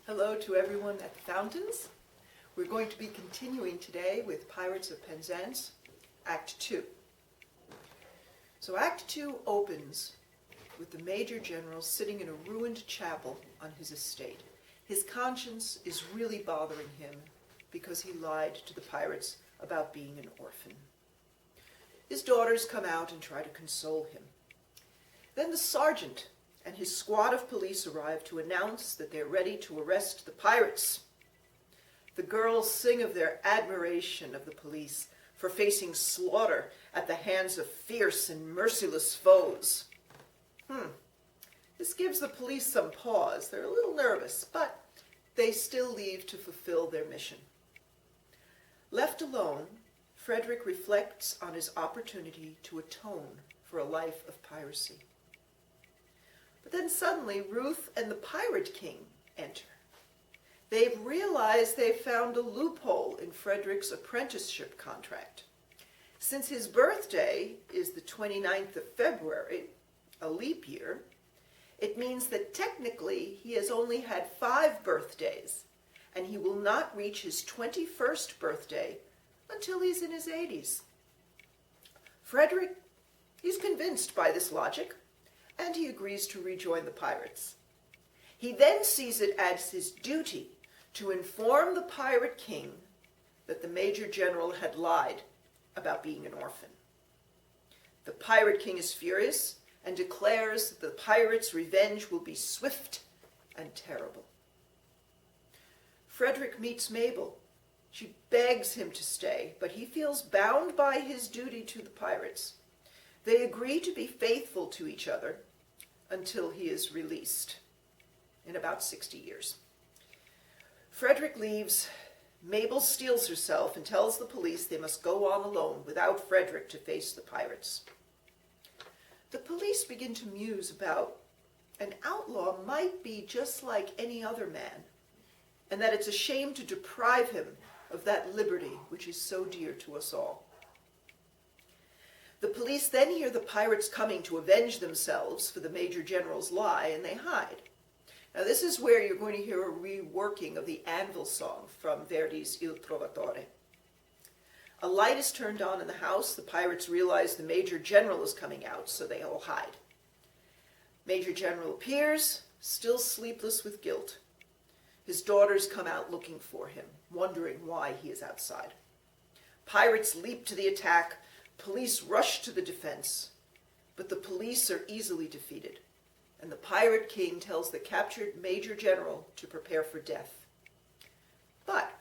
Hello to everyone at the fountains. We're going to be continuing today with Pirates of Penzance, Act 2. So Act 2 opens with the Major General sitting in a ruined chapel on his estate. His conscience is really bothering him because he lied to the pirates about being an orphan. His daughters come out and try to console him. Then the sergeant and his squad of police arrive to announce that they're ready to arrest the pirates. The girls sing of their admiration of the police for facing slaughter at the hands of fierce and merciless foes. This gives the police some pause. They're a little nervous, but they still leave to fulfill their mission. Left alone, Frederick reflects on his opportunity to atone for a life of piracy. But then suddenly Ruth and the Pirate King enter. They've realized they've found a loophole in Frederick's apprenticeship contract. Since his birthday is the 29th of February, a leap year, it means that technically he has only had 5 birthdays, and he will not reach his 21st birthday until he's in his 80s. Frederick, he's convinced by this logic, and he agrees to rejoin the pirates. He then sees it as his duty to inform the Pirate King that the Major General had lied about being an orphan. The Pirate King is furious and declares that the pirates' revenge will be swift and terrible. Frederick meets Mabel. She begs him to stay, but he feels bound by his duty to the pirates. They agree to be faithful to each other until he is released in about 60 years. Frederick leaves. Mabel steels herself and tells the police they must go on alone without Frederick to face the pirates. The police begin to muse about an outlaw might be just like any other man, and that it's a shame to deprive him of that liberty which is so dear to us all. The police then hear the pirates coming to avenge themselves for the Major General's lie, and they hide. Now this is where you're going to hear a reworking of the Anvil song from Verdi's Il Trovatore. A light is turned on in the house. The pirates realize the Major General is coming out, so they all hide. Major General appears, still sleepless with guilt. His daughters come out looking for him, wondering why he is outside. Pirates leap to the attack. Police rush to the defense, but the police are easily defeated, and the Pirate King tells the captured Major General to prepare for death. But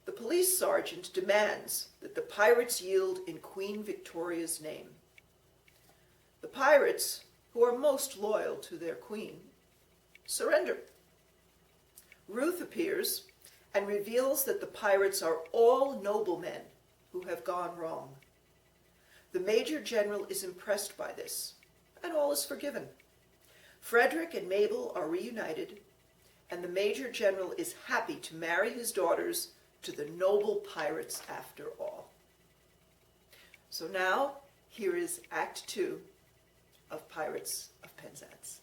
the police sergeant demands that the pirates yield in Queen Victoria's name. The pirates, who are most loyal to their queen, surrender. Ruth appears and reveals that the pirates are all noblemen who have gone wrong. The Major General is impressed by this, and all is forgiven. Frederick and Mabel are reunited, and the Major General is happy to marry his daughters to the noble pirates after all. So now, here is Act 2 of Pirates of Penzance.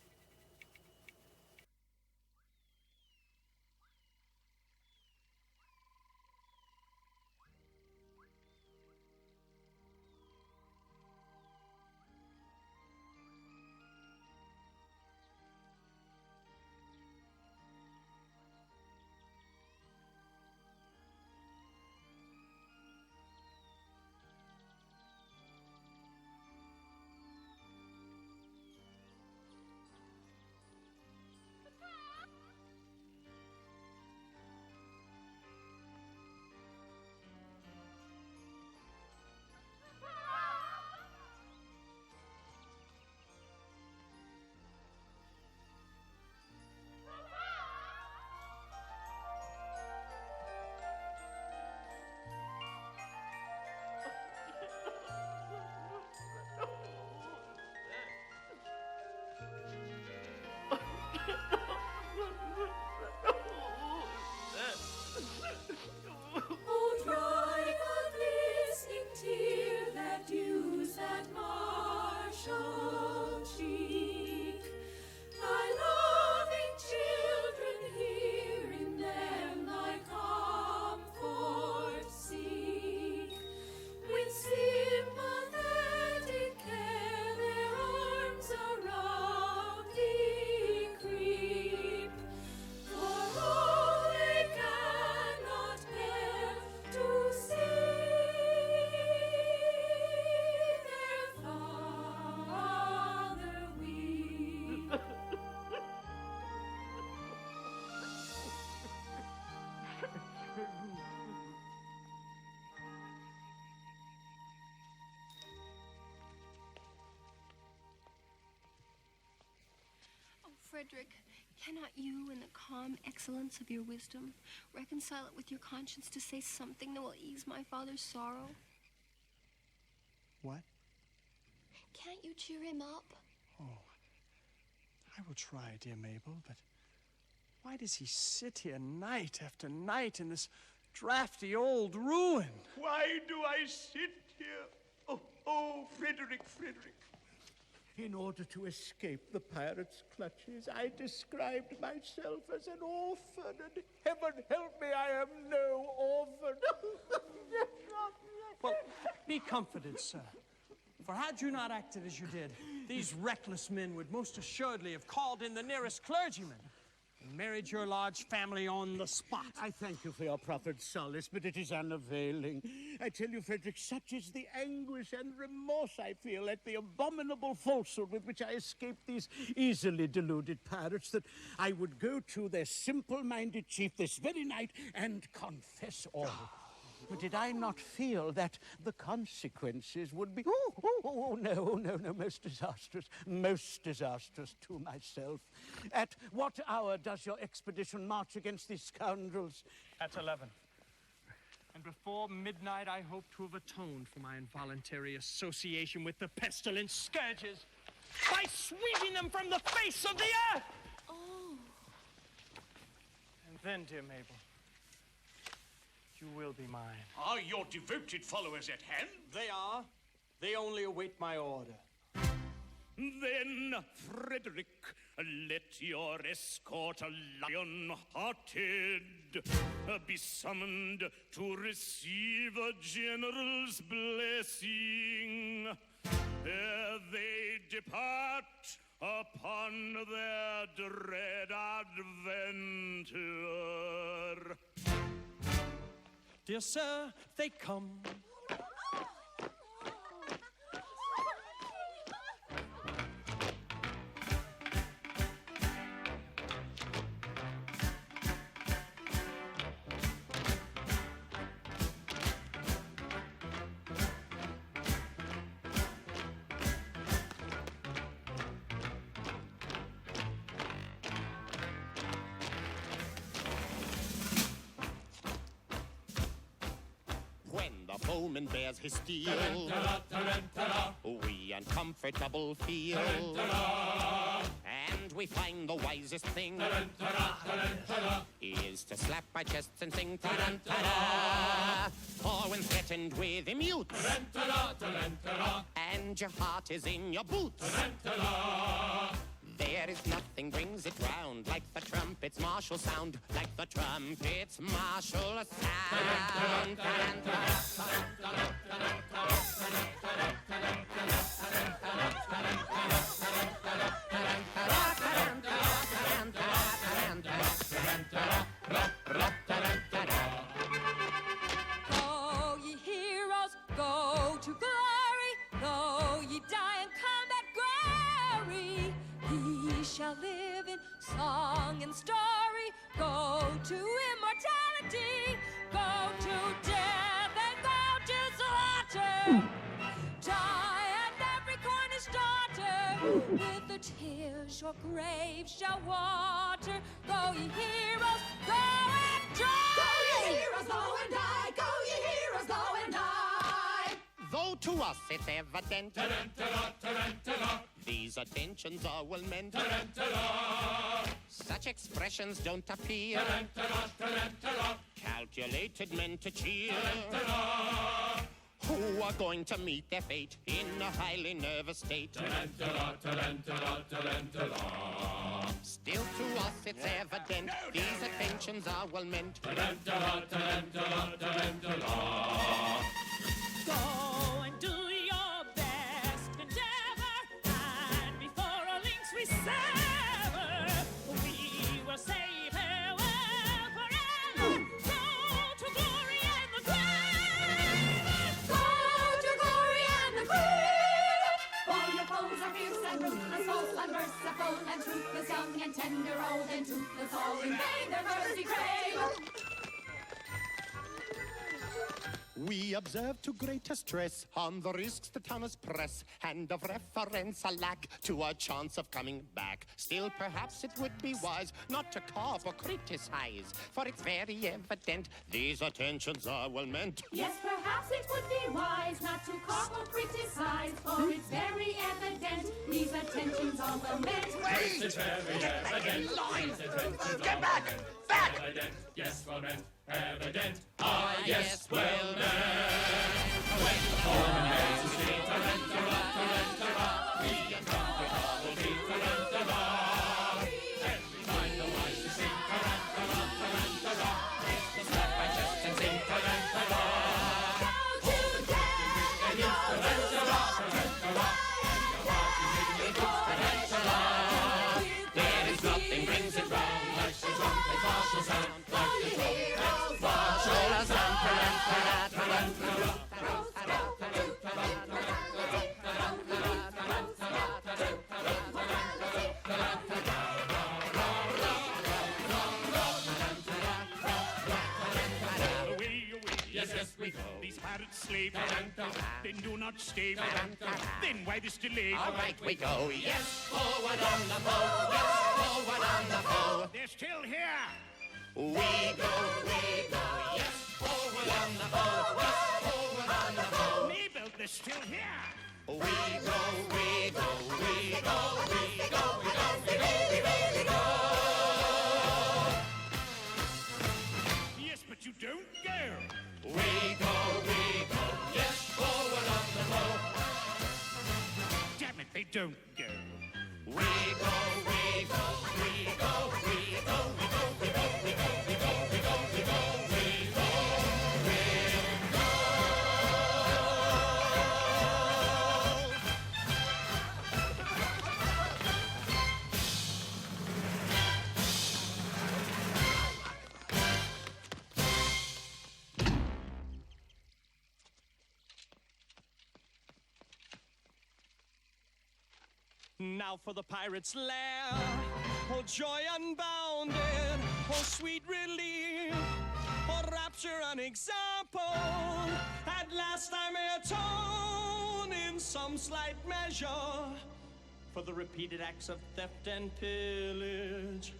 Frederick, cannot you, in the calm excellence of your wisdom, reconcile it with your conscience to say something that will ease my father's sorrow? What? Can't you cheer him up? Oh, I will try, dear Mabel, but why does he sit here night after night in this drafty old ruin? Why do I sit here? Oh, Frederick. In order to escape the pirates' clutches, I described myself as an orphan, and heaven help me, I am no orphan. Well, be comforted, sir. For had you not acted as you did, these reckless men would most assuredly have called in the nearest clergyman and married your large family on the spot. I thank you for your proffered solace, but it is unavailing. I tell you, Frederick, such is the anguish and remorse I feel at the abominable falsehood with which I escaped these easily deluded pirates that I would go to their simple-minded chief this very night and confess all. But did I not feel that the consequences would be, no, most disastrous to myself. At what hour does your expedition march against these scoundrels? At 11. And before midnight, I hope to have atoned for my involuntary association with the pestilent scourges by sweeping them from the face of the earth! Oh. And then, dear Mabel, you will be mine. Are your devoted followers at hand? They are. They only await my order. Then, Frederick, let your escort, lion-hearted, be summoned to receive a general's blessing ere they depart upon their dread adventure. Dear sir, they come. Foeman bears his steel, we uncomfortable feel, and we find the wisest thing is to slap our chests and sing ta-dun-ta-da. For when threatened with immutes and your heart is in your boots, there is nothing brings it round like the trumpet's martial sound, like the trumpet's martial sound. Go, ye heroes, go to glory, though ye die in combat glory. He shall live in song and story. Go to immortality. Go to death and go to slaughter. Die and every Cornish daughter with the tears your grave shall water. Go, ye heroes, go and die. Go, ye heroes, go and die. Go, ye heroes, go and die. Though to us it's evident these attentions are well meant, such expressions don't appear calculated men to cheer, who are going to meet their fate in a highly nervous state. Still to us it's evident these attentions are well meant. Go and do your best endeavor, and before our links we sever, we will say farewell forever. Go to glory and the grave. Go to glory and the grave. For your foes are fierce and ruthless, false and merciful, and truthless, young and tender, old and toothless, all in vain their mercy crave. We observe to greater stress on the risks the towns press, and of reference a lack to a chance of coming back. Still, perhaps it would be wise not to carp or criticize, for it's very evident these attentions are well meant. Yes, perhaps it would be wise not to carp or criticize, for it's very evident these attentions are well meant. It's very evident. Get back! Back! Evident, yes, well meant. Evident, ah, yes, well meant. When the foreman makes a scene, tarantara, tarantara, we and Trumpet will be tarantara. And we find the wise to sing tarantara, tarantara. We'll slap our chests and sing tarantara. Now together, Tarantara, tarantara. And the heart is in the tarantara. There is nothing brings it round like the trumpet martial sound, like the trumpet martial sound. Away, away. Yes, yes, we go. These pirates slave. Then do not stay. Then why this delay? All right, we go. Yes, forward on the bow. Yes, forward on the bow. They're still here. We go, yes, forward on the bow. Yes, forward on the bow. Mabel, they're still here. We go, we go, we go, we go, we go, we go, we go, we go. Yes, but you don't go. We go, yes, forward on the bow. Damn it, they don't go. We go, we go, we go, we go, we go, we go, we go, we go, we go, we go, we go, we go. Now for the pirate's lair. Oh, joy unbounded. Oh, sweet relief. Oh, rapture unexampled. At last I may atone in some slight measure for the repeated acts of theft and pillage,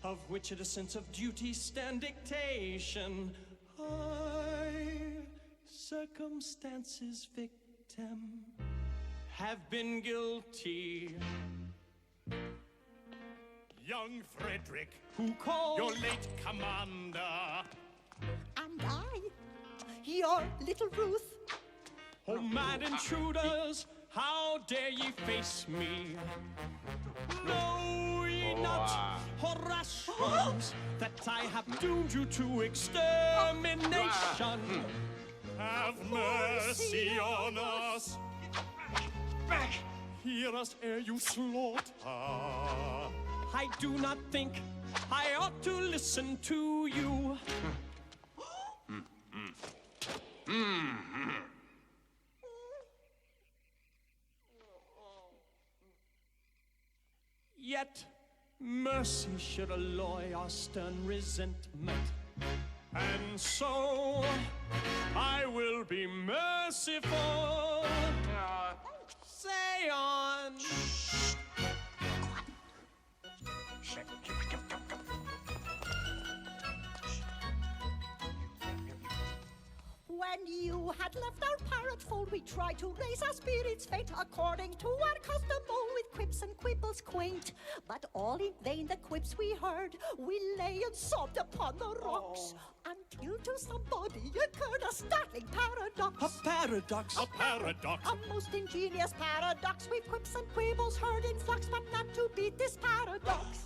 of which at a sense of duty stand dictation. I, circumstances victim, have been guilty. Young Frederick, Who called? your late commander. And I, your little Ruth. Oh, mad intruders, how dare ye face me? Know ye not, oh rash ones, that I have doomed you to extermination? Have mercy on us. Hear us ere you slaughter. I do not think I ought to listen to you. Yet mercy should alloy our stern resentment. And so I will be merciful. Say on. When you had left our pirate fold, we tried to raise our spirits' fate according to our custom, all with quips and quibbles quaint. But all in vain the quips we heard, we lay and sobbed upon the rocks, until to somebody occurred a startling paradox. A paradox. A paradox. A most ingenious paradox, with quips and quibbles heard in flux, but not to beat this paradox.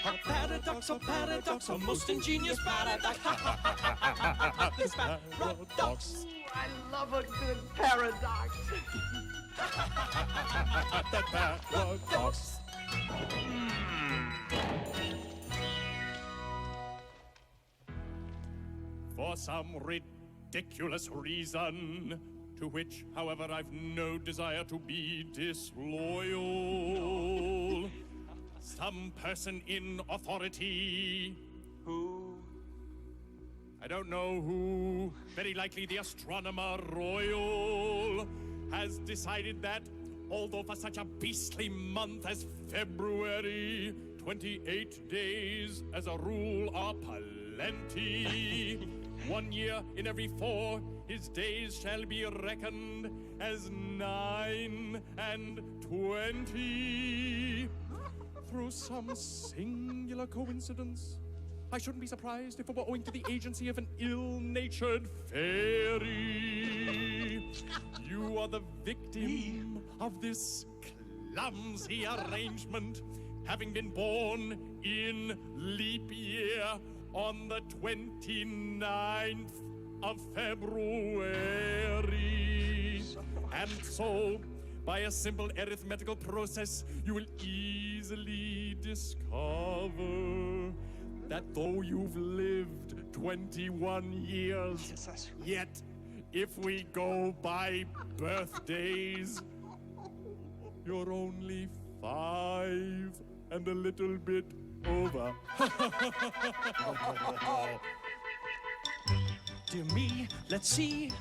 A paradox, a paradox, a most ingenious paradox. This paradox. I love a good paradox. Paradox. For some ridiculous reason, to which, however, I've no desire to be disloyal, some person in authority I don't know who, very likely the astronomer royal, has decided that although for such a beastly month as February, 28 days as a rule are plenty, 1 year in every 4 his days shall be reckoned as 9 and 20. Through some singular coincidence, I shouldn't be surprised if it were owing to the agency of an ill-natured fairy. You are the victim of this clumsy arrangement, having been born in leap year on the 29th of February. And so, by a simple arithmetical process, you will easily discover that though you've lived 21 years, yet if we go by birthdays, you're only 5 and a little bit over. Dear me, let's see.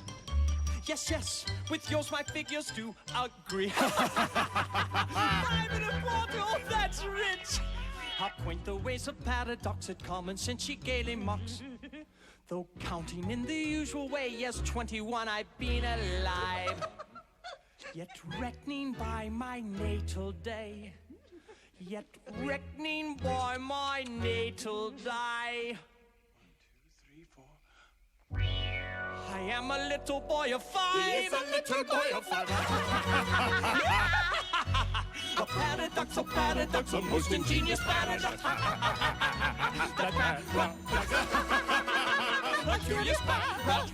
Yes, yes, with yours my figures do agree. 5 1/4, oh, that's rich. How quaint the ways of paradox, at common sense she gaily mocks. Though counting in the usual way, yes, 21 I've been alive. Yet reckoning by my natal day, yet reckoning by my natal day, 1, 2, 3, 4. I am a little boy of 5. He is a little boy of 5. A paradox, a most ingenious paradox. A curious paradox.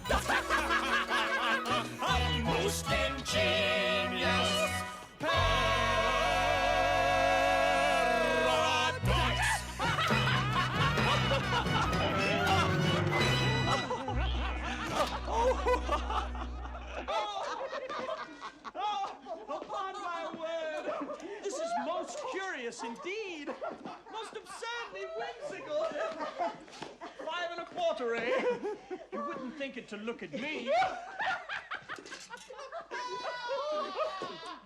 A most ingenious paradox. Upon my word, this is most curious indeed. Most absurdly whimsical. 5 1/4, eh? You wouldn't think it to look at me.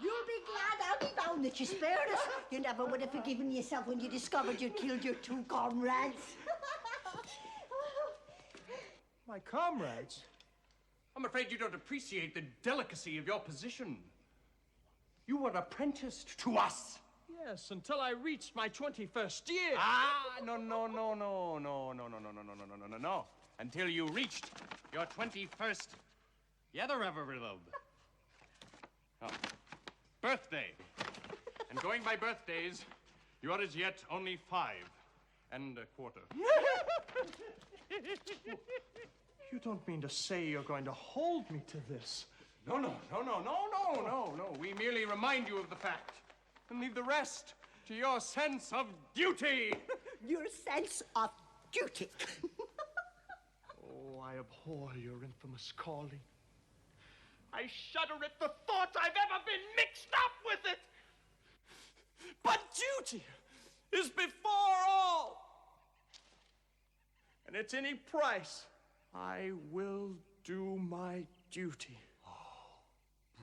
You'll be glad I'll be bound that you spared us. You never would have forgiven yourself when you discovered you'd killed your 2 comrades. My comrades? I'm afraid you don't appreciate the delicacy of your position. You were apprenticed to us. Yes, until I reached my 21st year. No. Until you reached your 21st birthday. And going by birthdays, you are as yet only 5 1/4. You don't mean to say you're going to hold me to this? No. We merely remind you of the fact and leave the rest to your sense of duty. Your sense of duty. Oh, I abhor your infamous calling. I shudder at the thought I've ever been mixed up with it. But duty is before all. And at any price, I will do my duty.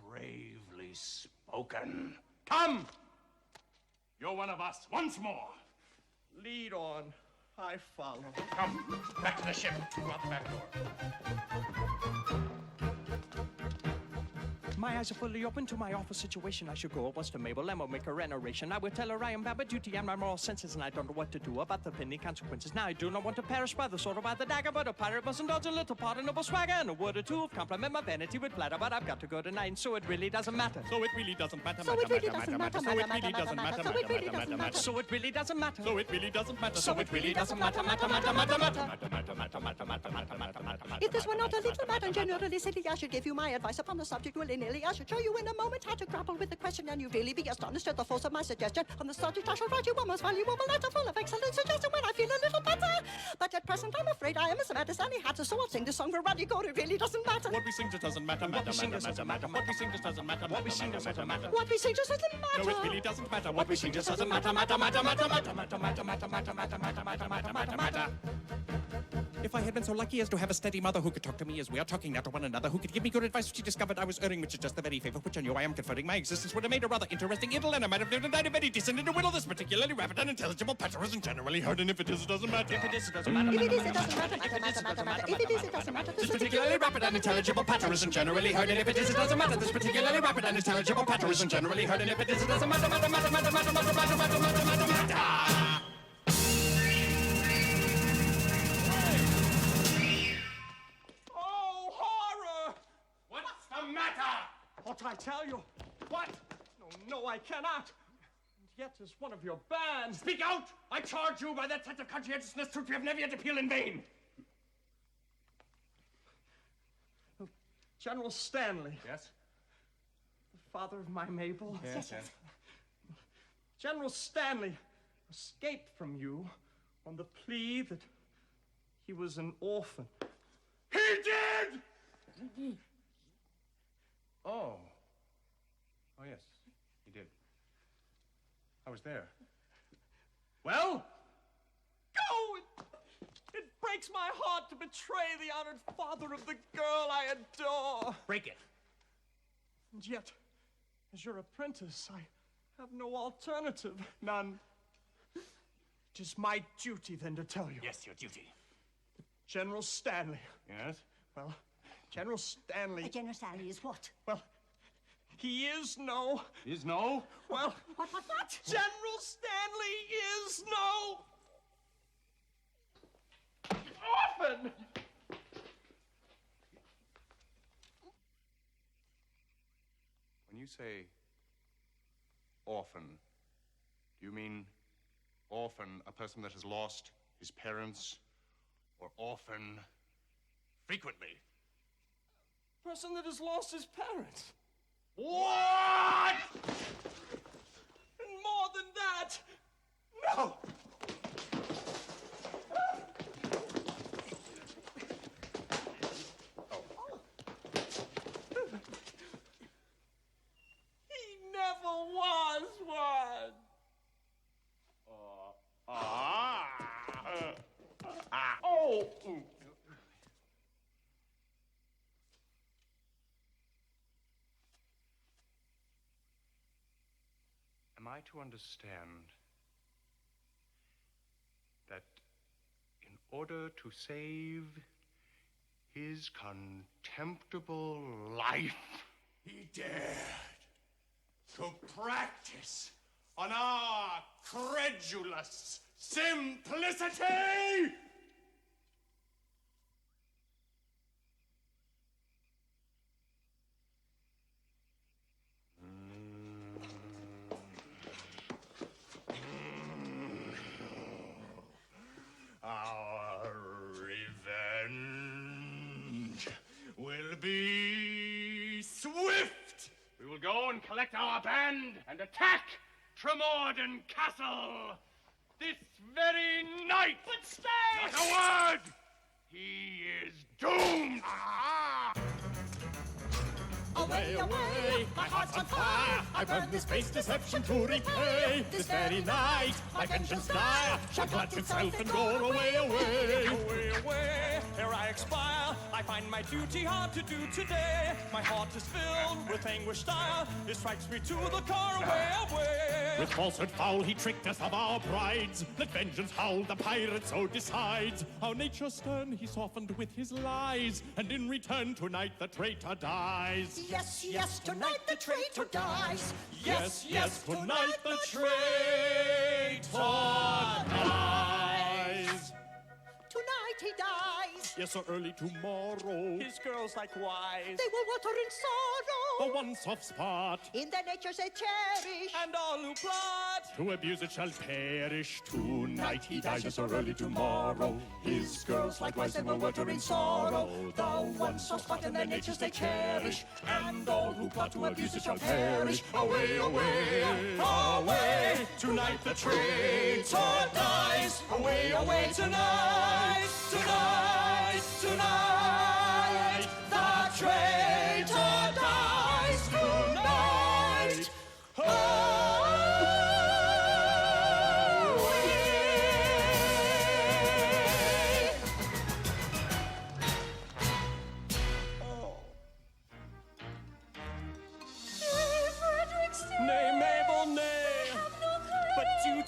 Bravely spoken. Come! You're one of us once more. Lead on. I follow. Come, back to the ship. Go out the back door. My eyes are fully open to my awful situation. I should go at once to Mabel and will make her an oration. I will tell her I am bad by duty and my moral senses, and I don't know what to do about the pending consequences. Now I do not want to perish by the sword or by the dagger, but a pirate mustn't dodge a little pardonable swagger, and a word or two of compliment my vanity would flatter. But I've got to go tonight, and so it really doesn't matter. So it really doesn't matter. So it really doesn't matter. So it really doesn't matter. So it really doesn't matter. So it really doesn't matter. So it really doesn't matter. So it really doesn't matter. If this were not a little matter and generally silly, I should give you my advice upon the subject willy-nilly. I should show you in a moment how to grapple with the question, and you'd really be astonished at the force of my suggestion. On the subject, I shall write you a most valuable letter full of excellent suggestion when I feel a little better. But at present, I'm afraid I am as mad as any hatter, so I'll sing this song for Ruddy Gore. It really doesn't matter. What we sing just doesn't matter. What we sing just doesn't matter. What we sing just doesn't matter. What we sing just doesn't matter. What we sing just doesn't matter. No, it really doesn't matter. What we sing just doesn't matter. If I had been so lucky as to have a steady mother who could talk to me as we are talking now to one another, who could give me good advice which she discovered I was earning, which is just the very favor which I knew I am conferring, my existence would have made a rather interesting idyll, and I might have lived a night of very decent in a whittle. This particularly rapid, unintelligible patter isn't generally heard, and if it is, it doesn't matter. If it is, it doesn't matter. If it is, it doesn't matter, matter. If it is, it doesn't matter. This particularly rapid, unintelligible patter isn't generally heard, and if it is, it doesn't matter. This particularly rapid, unintelligible patter isn't generally heard, and if it is, it doesn't matter. Oh, horror! What's the matter? What I tell you? What? No, I cannot. And yet, as one of your band. Speak out! I charge you by that sense of conscientiousness truth you have never yet appealed in vain. General Stanley, Yes? the father of my Mabel. Yes. General Stanley escaped from you on the plea that he was an orphan. He did! Oh, yes, he did. I was there. Well? Go! It breaks my heart to betray the honored father of the girl I adore. Break it. And yet, as your apprentice, I have no alternative. None. It is my duty then to tell you. Yes, your duty. General Stanley. Yes? Well, General Stanley. General Stanley is what? Well, he is no. Is no? Well, What? General Stanley is no. Orphan! When you say orphan, do you mean orphan, a person that has lost his parents, or orphan frequently? Person that has lost his parents. What? And more than that. No! He never was one. Oh! Am I to understand that in order to save his contemptible life, he dared to practice on our credulous simplicity? Our revenge will be swift. We will go and collect our band and attack Tremorden Castle this very night. But stay! Not a word! He is doomed! Away, away, my heart's on fire. I burn this base deception to repay. This very night, my vengeance dire shall clutch itself and go away, away. Away, away, ere I expire, I find my duty hard to do today. My heart is filled with anguish dire, it strikes me to the core, away, away. With falsehood foul he tricked us of our prides. Let vengeance howl, the pirate so decides. Our nature stern he softened with his lies, and in return tonight the traitor dies. Yes, yes, tonight the traitor dies. Yes, yes, tonight the traitor dies. Tonight he dies. Yes, so early tomorrow, His girls likewise, They will water in sorrow. the one soft spot, In their natures they cherish. and all who plot. to abuse it shall perish. Tonight he dies, yes, so early tomorrow. His girls likewise they will water in sorrow. The one soft spot in their natures they cherish, and all who plot to abuse it shall perish. Away, away, away, tonight the traitor dies. Away, away, tonight, tonight, tonight, the traitor dies tonight. Away.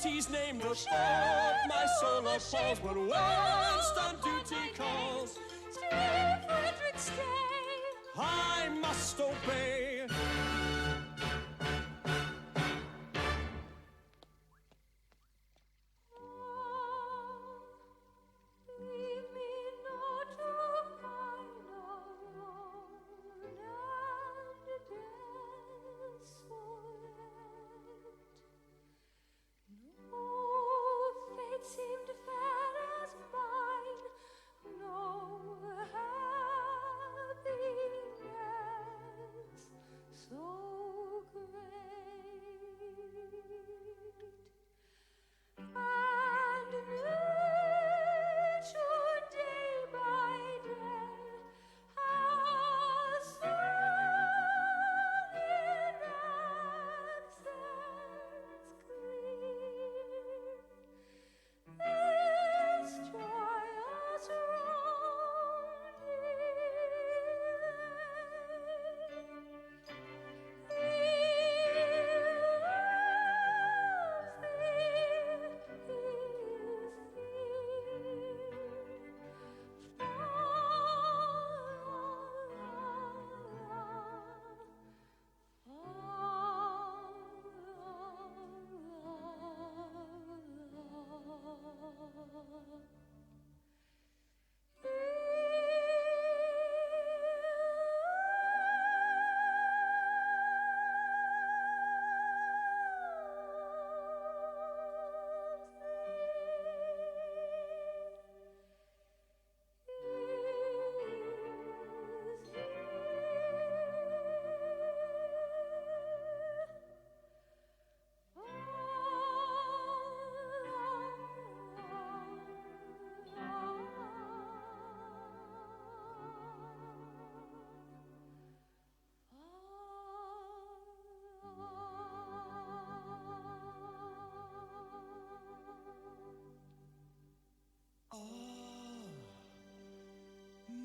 duty's name does hold, my soul appalls, but whilst on duty calls, Stay, Frederick, stay. I must obey. Leave me not to find alone and desolate. No fate seemed fair as mine, no happiness so great. And nature day by day has sung in accents clear this joyous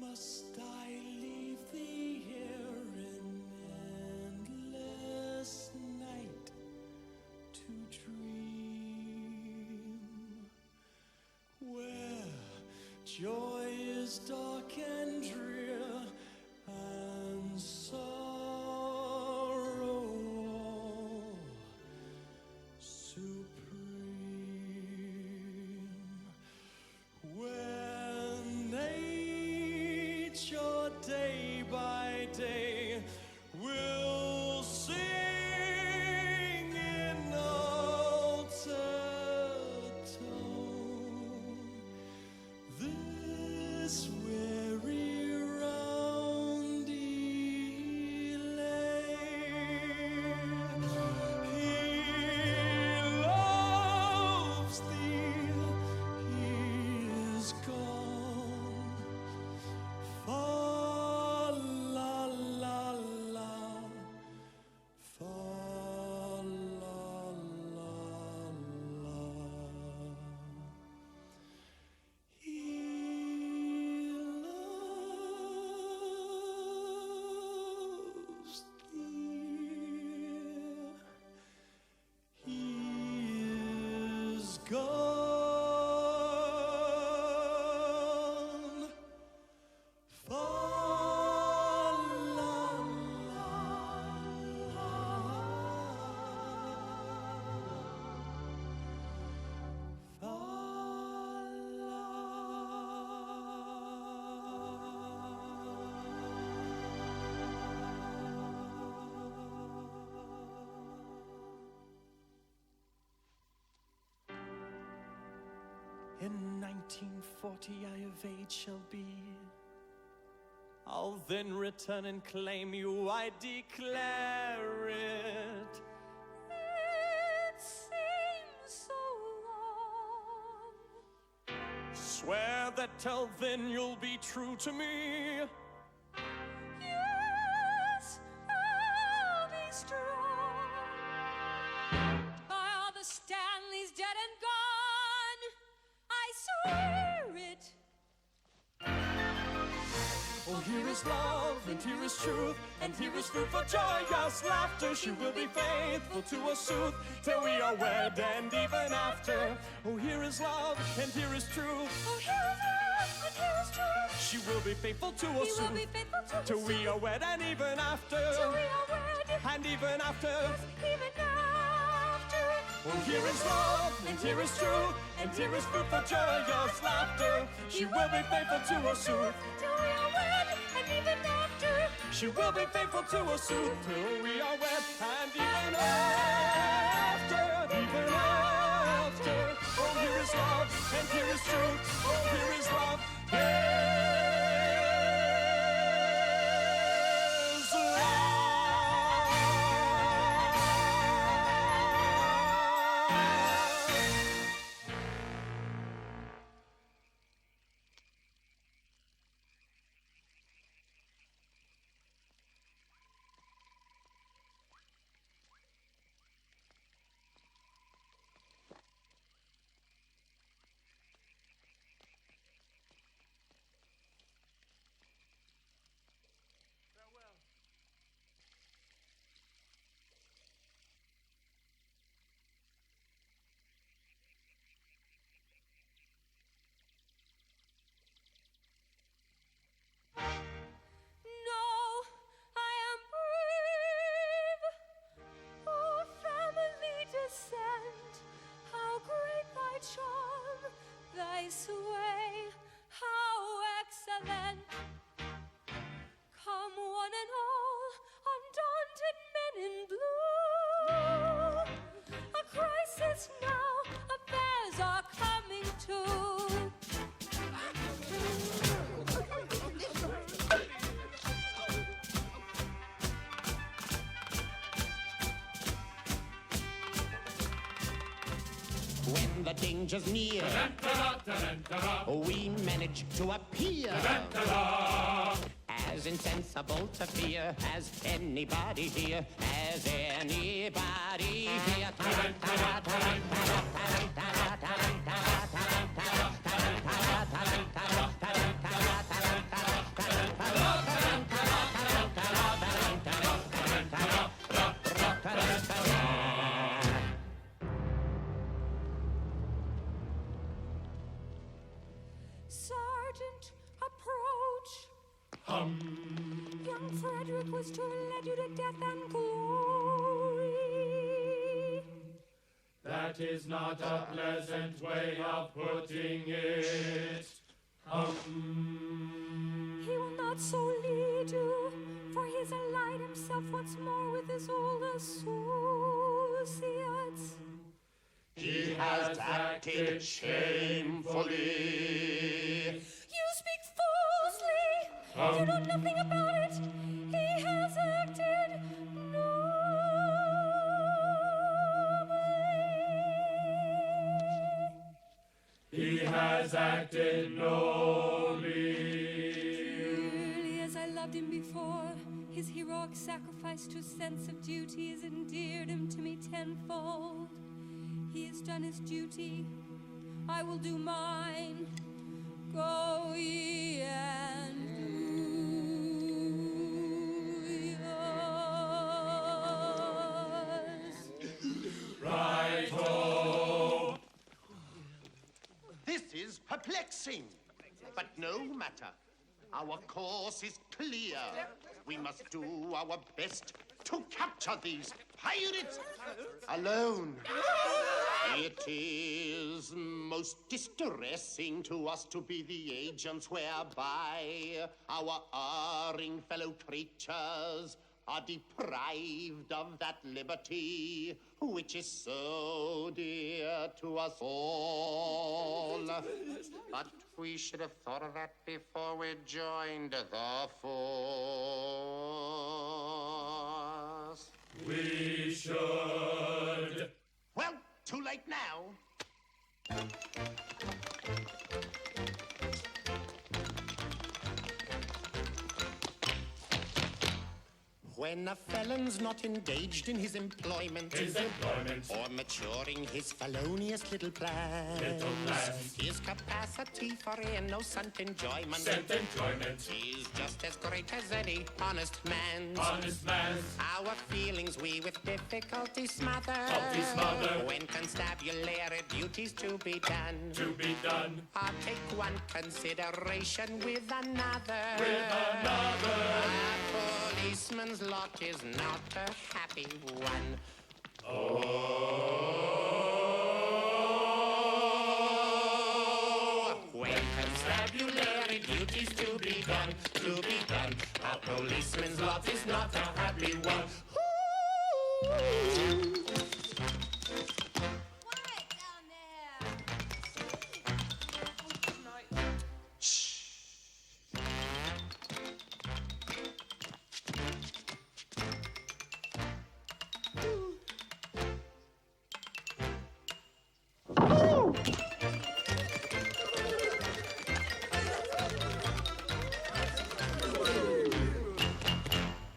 Must I leave thee here in endless night to dream, where joy is dark and drear and sorrow all supreme, when nature day by day will sing in altered tone this weary roundy lay. He loves thee, he is gone. Fa la la la, fa la la la. He loves thee, he is gone. Fa la la fa In 1940 I of age shall be. I'll then return and claim you, I declare it. It seems so long. Swear that till then you'll be true to me. Yes, I'll be strong. By all the Stanleys dead and gone, I swear it. Oh, here is love, and here is truth, and here is food for joyous laughter. She will be faithful to us sooth, till we are wed and even after. Oh, here is love, and here is truth. Oh, here is love, and here is truth. She will be faithful to us He will sooth, be faithful to till us we are wed and even after. till we are wed, And even after. even after. Oh, here is love, and here is truth, and here is food for joyous laughter. She will be faithful to us sooth. Till we are wed, and even after. She will be faithful to us soon, till we are wed, and even after, even after. Oh, here is love, and here is truth. Oh, here is love. Here is love. No, I am brave. Oh, family descent, how great thy charm, thy sway, how excellent. Come one and all, undaunted men in blue. A crisis now, affairs are coming to. When the danger's near, we manage to appear as insensible to fear as anybody here, as anybody here. Sergeant, approach. Young Frederick was to have led you to death and glory. That is not a pleasant way of putting it. He will not so lead you, for he has allied himself once more with his old associates. He has acted shamefully. You speak falsely. You know nothing about it. He has acted nobly. He has acted nobly. Truly, as I loved him before, his heroic sacrifice to sense of duty has endeared him to me tenfold. He has done his duty. I will do mine. Go ye and do yours. Right-o! This is perplexing, but no matter. Our course is clear. We must do our best to capture these pirates alone. It is most distressing to us to be the agents whereby our erring fellow creatures are deprived of that liberty which is so dear to us all. But we should have thought of that before we joined the force. We should. Well, too late now. When a felon's not engaged in his employment, or maturing his felonious little plans, his capacity for innocent enjoyment, is just as great as any honest man's. Our feelings we with difficulty smother, when constabulary duties to be done. I'll take one consideration with another. A policeman's lot is not a happy one. When constabulary duties to be done, a policeman's lot is not a happy one. Quiet down there.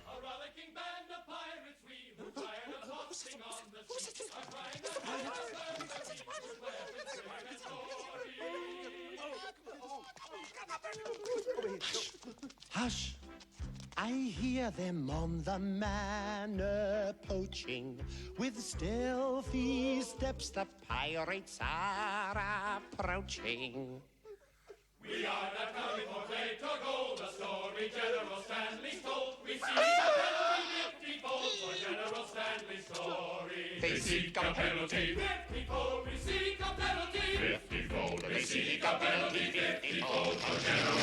A rollicking band of pirates we, who tired of tossing on the seas, are crying out for us with weapons, Hush! I hear them on the manor poaching. With stealthy steps the pirates are approaching. We are not coming for plate or gold, a story General Stanley's told. We seek a penalty 50-fold for General Stanley's story. They seek a penalty 50-fold, we seek a penalty 50-fold. They seek a penalty 50-fold for General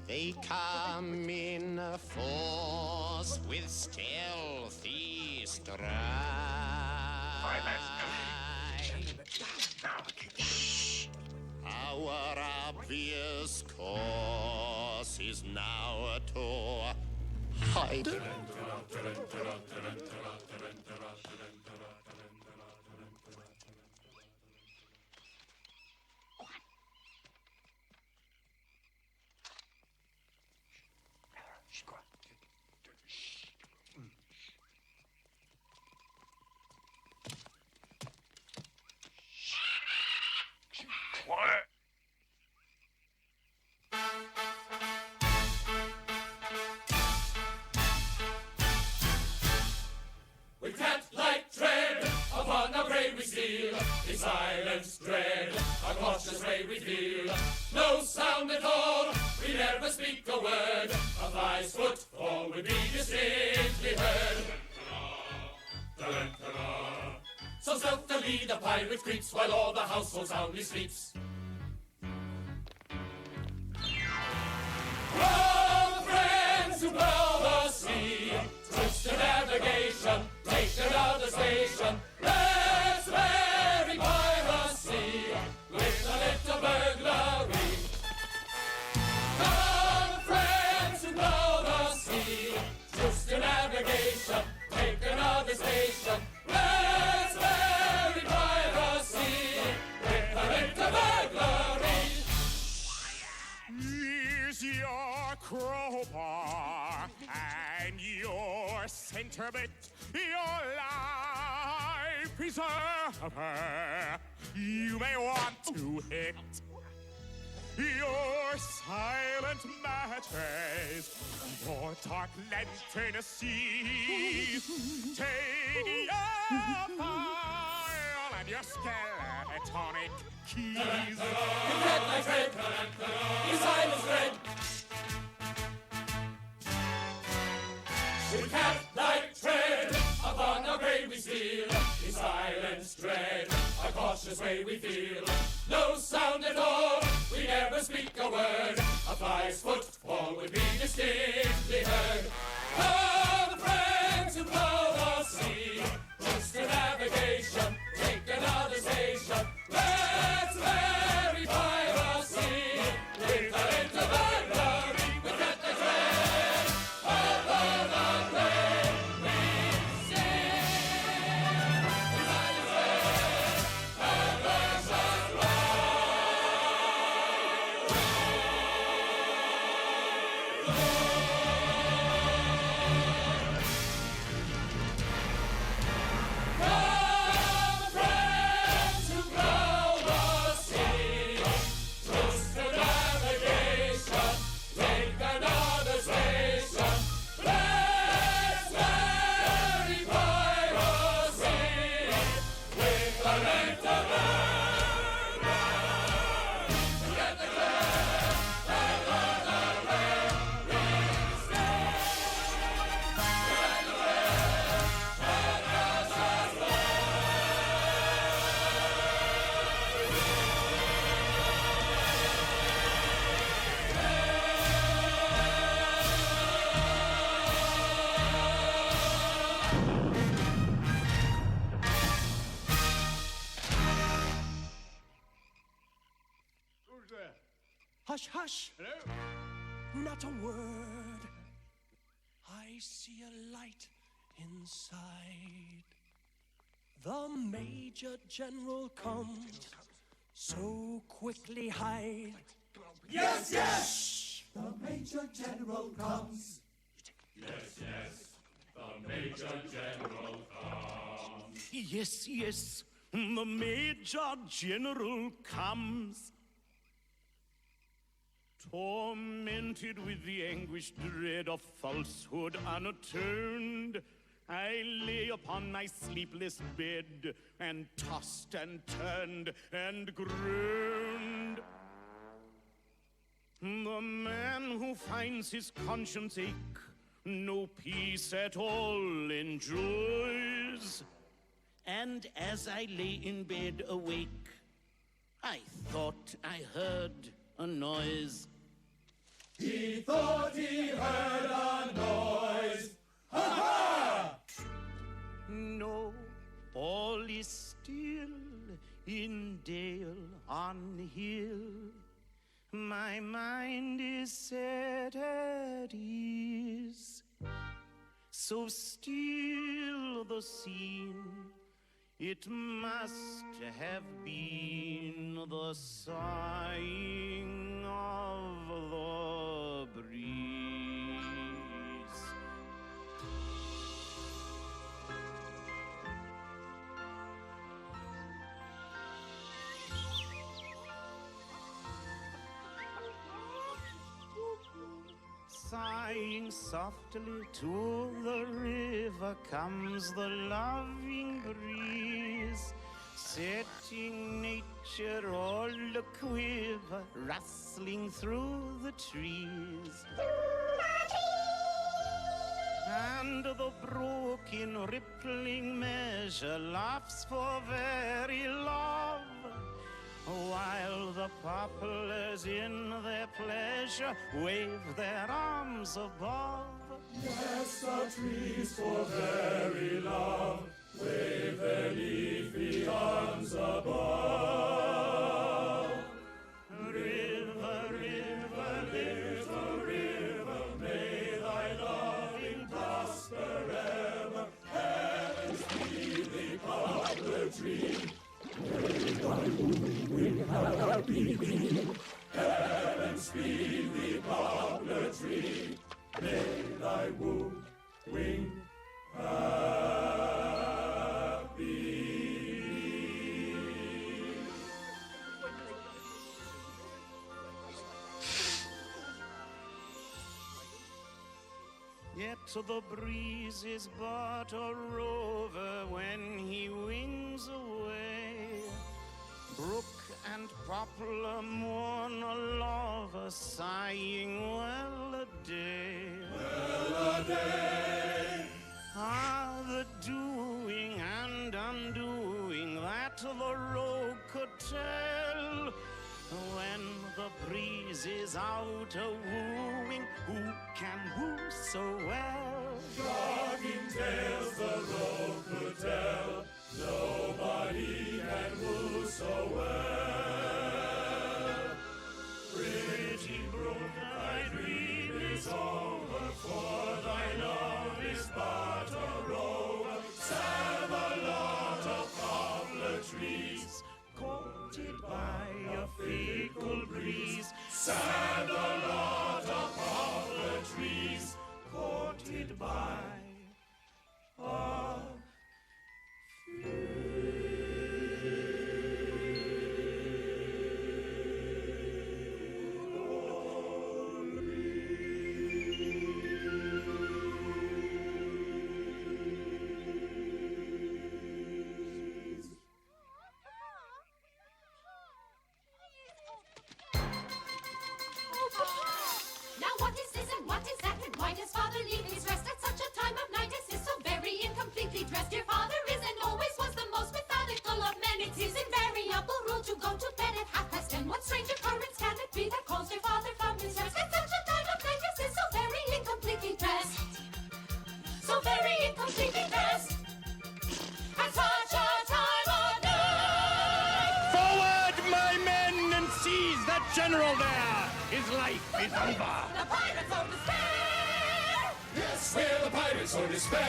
They come in a force with stealthy stride. Our obvious course is now to hide. We can't like tread upon our grave we steal, in silence dread, a cautious way we feel. No sound at all, we never speak a word, a fly's footfall would be distinctly heard. So stealthily the pirate creeps, while all the household soundly sleeps. From friends who plough the sea, switch to navigation, take another station. Let's marry piracy with a little burglary. From friends who plough the sea, switch to navigation, take another station. Let's marry piracy with a little burglary. Here's your crowbar and your sentiment, your life preserver. You may want to hit your silent matches, your dark lantern seas. Take your file and your skeletonic keys. Red like red, your silence red. We can't like tread upon our grave we steal, in silence dread, a cautious way we feel. No sound at all, we never speak a word, a fly's footfall would be distinctly heard. Come friends who plough the sea, just to navigation, take another station. Let's marry piracy with a little burglary. We can't like tread upon our grave we steal, in silence dread, a version Hush, hush. Hello? Not a word. I see a light inside. The Major General comes, so quickly hide. Yes, yes! The Major General comes. Yes, yes. The Major General comes. Yes, yes, the Major General comes. Tormented with the anguished dread of falsehood unatoned, I lay upon my sleepless bed and tossed and turned and groaned. The man who finds his conscience ache no peace at all enjoys. And as I lay in bed awake, I thought I heard a noise. He thought he heard a noise. Ha ha! No, all is still in dale on hill. My mind is set at ease. So still the scene, it must have been the sighing of the breeze. Sighing softly to the river comes the loving breeze, setting nature all a-quiver, rustling through the trees. And the broken, rippling measure laughs for very love, while the poplars in their pleasure wave their arms above. Yes, the trees for very love wave their leafy arms above. River, river, little river, may thy loving prosper ever. Heaven's breathing poplar tree, heaven's speedy poplar tree, may thy wing happy. Yet the breeze is but a rover when he wings away. Brook and poplar mourn a lover, sighing well a day. Well a day. Ah, the doing and undoing that the rogue could tell. When the breeze is out a-wooing, who can woo so well? Shocking tales the rogue could tell, nobody can woo so well. Pretty brook, thy dream is over, for thy love is but a rover. Save-a-lot of poplar trees, Courted by a fickle breeze, save-a-lot of poplar trees, courted by a Now what is this and what is that, and why does father leave his rest at such a time of night as this, so very incompletely dressed? Your father is and always was the most methodical of men. It's his invariable rule to go to bed at 10:30. What strange occurrence can it be that calls your father from his rest at such a time of night as this, so very incompletely dressed? So very incompletely dressed at such a time of night. Forward, my men, and seize that general there! life is over. The pirates of despair! Yes, we're the pirates of despair.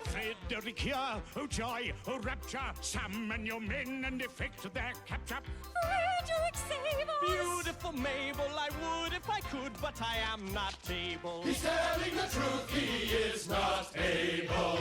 Fredericia, oh joy, oh rapture, Sam and your men and effect their capture. Frederick, save us! Beautiful Mabel, I would if I could, but I am not able. He's telling the truth, he is not able.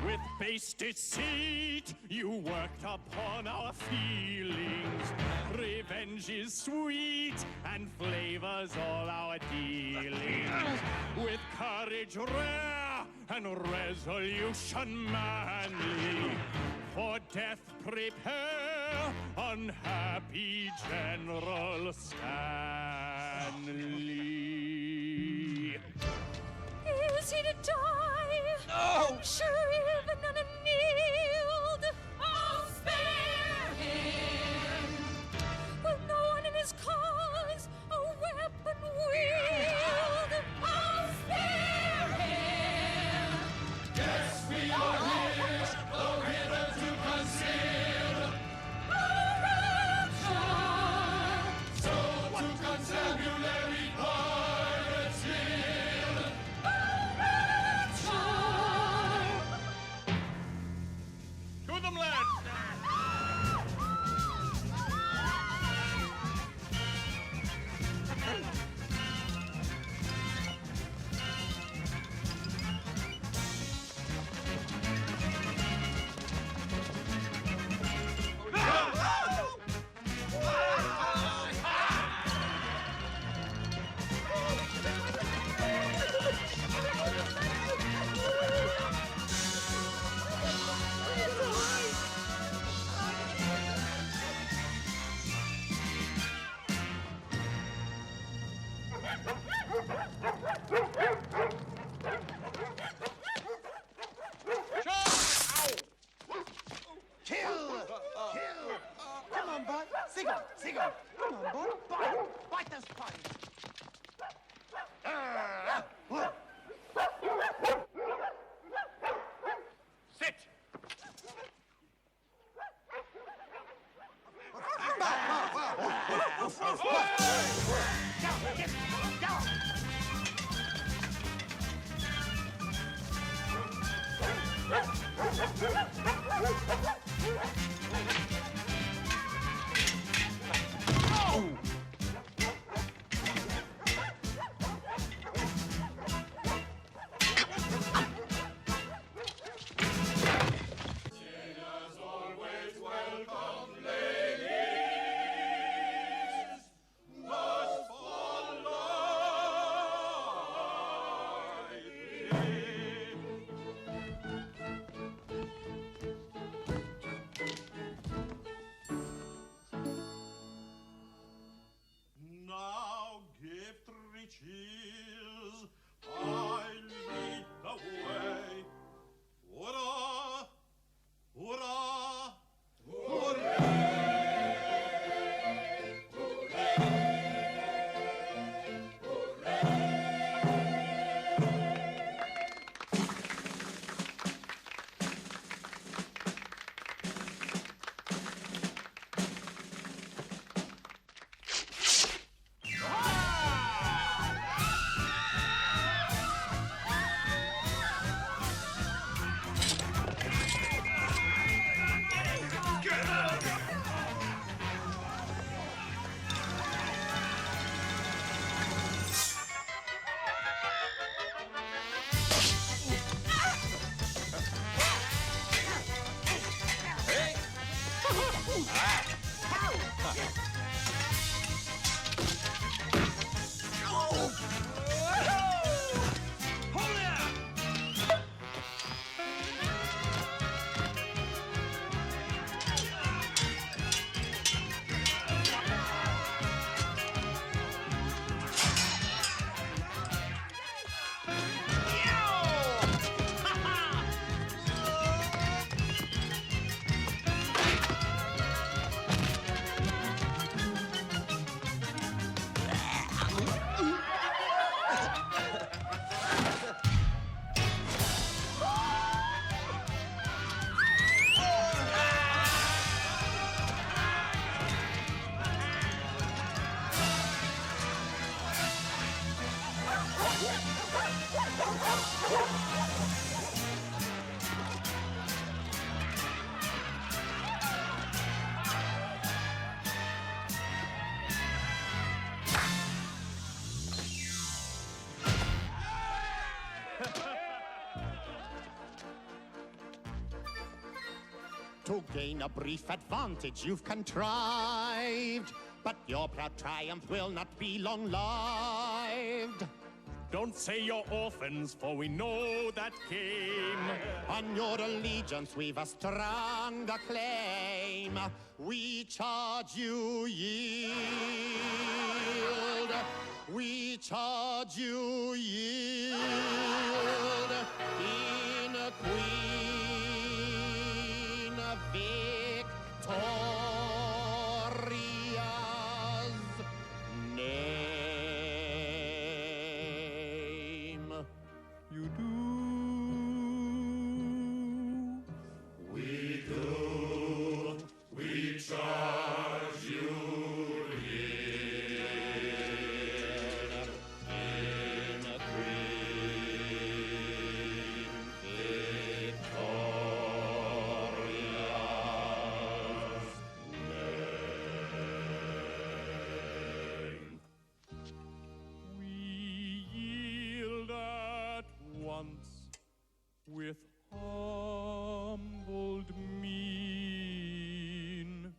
With base deceit, you worked upon our feelings. Revenge is sweet and flavors all our dealings. With courage rare and resolution manly, for death prepare, unhappy General Stanley. Is he to die? No! Shriven and annealed! Oh, spare him! Will no one in his cause a weapon wield? Oh, spare him! Yes, we are here, though hitherto concealed. Oh, rapture! So to constabulary pirates yield. To them, lads! Come on, bud. Seagull. Come on, bud. Bite this punch. Sit! As always welcome, ladies, but Now give 3 cheers, I lead the way. Hurrah! Hurrah! To gain a brief advantage you've contrived, but your proud triumph will not be long-lived. Don't say you're orphans, for we know that game. On your allegiance we've a stronger claim. We charge you yield. We charge you yield. In a Queen Victoria's name. You do. We do. We charge you yield. In a Queen Victoria's name. We yield at once with humbled mien,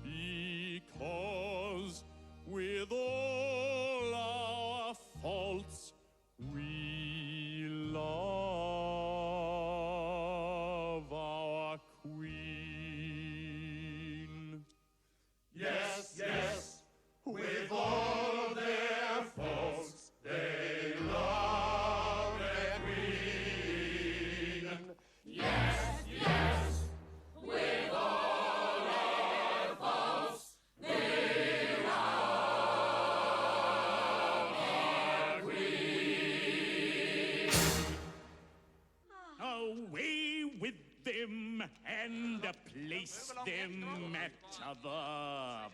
because with all our faults we love our queen. Yes, yes, with all their faults, they love their queen. Yes, yes, with all our faults, they love our queen. Away with them and place them at the bar.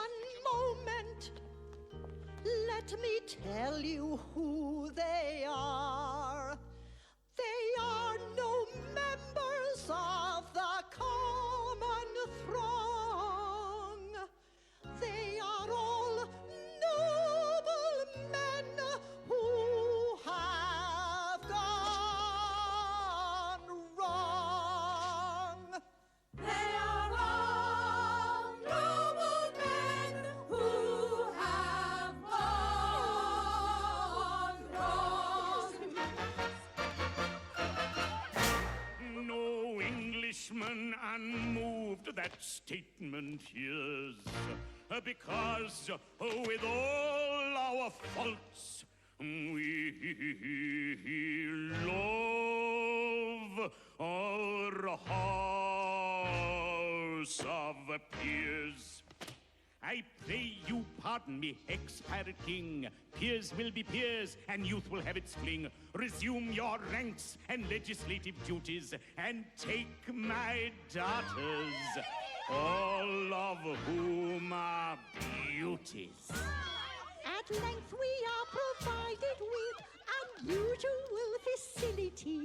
One moment. Let me tell you who they are. They are no members of the common throng. They are all noble men who have gone wrong. They are all noble men who have gone wrong. No Englishman unmoved that statement hears, because with all our faults we love our house of peers. I pray you pardon me, ex-pirate king. Peers will be peers, and youth will have its fling. Resume your ranks and legislative duties, and take my daughters, all of whom are beauties. At length we are provided with unusual facility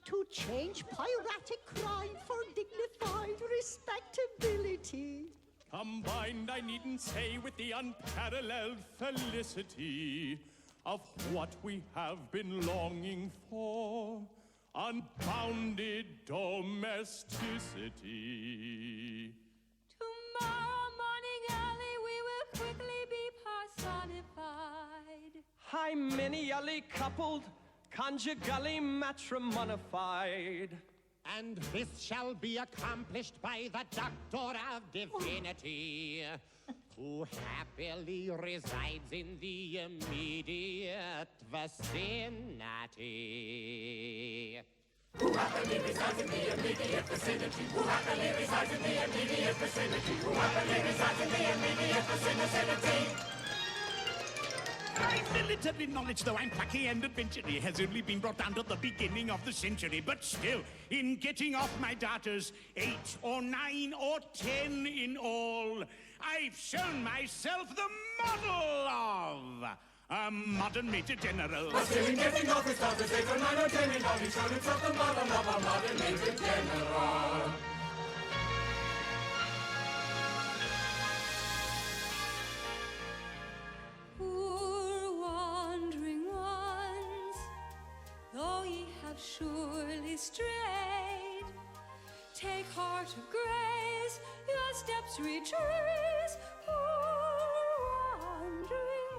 to change piratic crime for dignified respectability. Combined, I needn't say, with the unparalleled felicity of what we have been longing for, unbounded domesticity. Tomorrow morning early we will quickly be personified. Hymeneally coupled, conjugally matrimonified. And this shall be accomplished by the Doctor of Divinity, who happily resides in the immediate vicinity. Who happily resides in the immediate vicinity? Who happily resides in the immediate vicinity? Who happily resides in the immediate vicinity? My military knowledge, though I'm plucky and adventurous, has only been brought down to the beginning of the century. But still, in getting off my daughters, 8 or 9 or 10 in all, I've shown myself the model of a modern Major General. But still in getting off his daughters, 8 or 9 or 10 in all, he showed himself the model of a modern Major General. Poor wandering ones, though ye have surely strayed. Take heart of grace, your steps retrace, poor wandering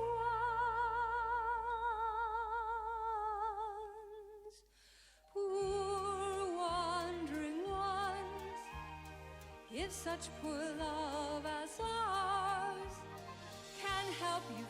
ones. Poor wandering ones, if such poor love as ours can help you